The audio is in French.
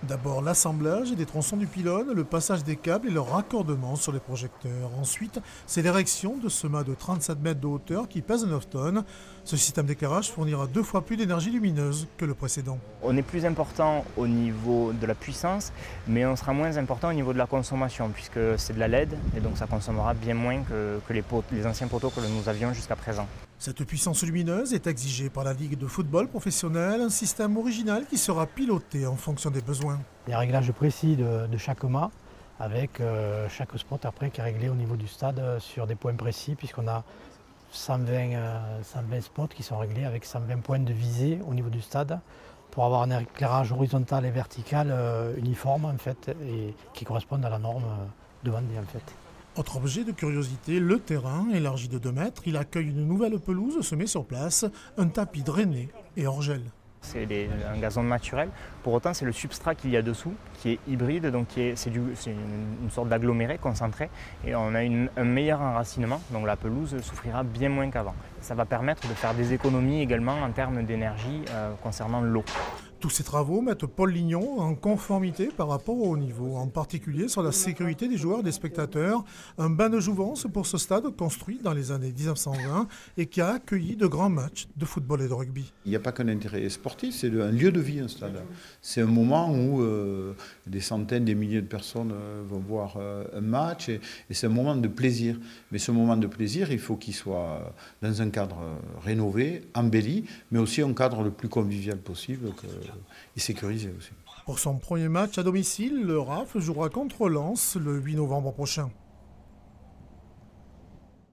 D'abord l'assemblage des tronçons du pylône, le passage des câbles et leur raccordement sur les projecteurs. Ensuite, c'est l'érection de ce mât de 37 mètres de hauteur qui pèse 9 tonnes. Ce système d'éclairage fournira 2 fois plus d'énergie lumineuse que le précédent. On est plus important au niveau de la puissance, mais on sera moins important au niveau de la consommation, puisque c'est de la LED, et donc ça consommera bien moins que les anciens poteaux que nous avions jusqu'à présent. Cette puissance lumineuse est exigée par la Ligue de football professionnel, un système original qui sera piloté en fonction des besoins. Des réglages précis de chaque mât, avec chaque spot après qui est réglé au niveau du stade sur des points précis, puisqu'on a 120 spots qui sont réglés avec 120 points de visée au niveau du stade pour avoir un éclairage horizontal et vertical uniforme en fait, et qui correspondent à la norme demandée en fait. Autre objet de curiosité, le terrain, élargi de 2 mètres, il accueille une nouvelle pelouse semée sur place, un tapis drainé et hors gel. C'est un gazon naturel. Pour autant, c'est le substrat qu'il y a dessous qui est hybride, donc c'est une sorte d'aggloméré concentré, et on a un meilleur enracinement, donc la pelouse souffrira bien moins qu'avant. Ça va permettre de faire des économies également en termes d'énergie concernant l'eau. Tous ces travaux mettent Paul Lignon en conformité par rapport au haut niveau, en particulier sur la sécurité des joueurs et des spectateurs. Un bain de jouvence pour ce stade construit dans les années 1920 et qui a accueilli de grands matchs de football et de rugby. Il n'y a pas qu'un intérêt sportif, c'est un lieu de vie, un stade. C'est un moment où des centaines, des milliers de personnes vont voir un match et c'est un moment de plaisir. Mais ce moment de plaisir, il faut qu'il soit dans un cadre rénové, embelli, mais aussi un cadre le plus convivial possible et sécurisé aussi. Pour son premier match à domicile, le RAF jouera contre Lens le 8 novembre prochain.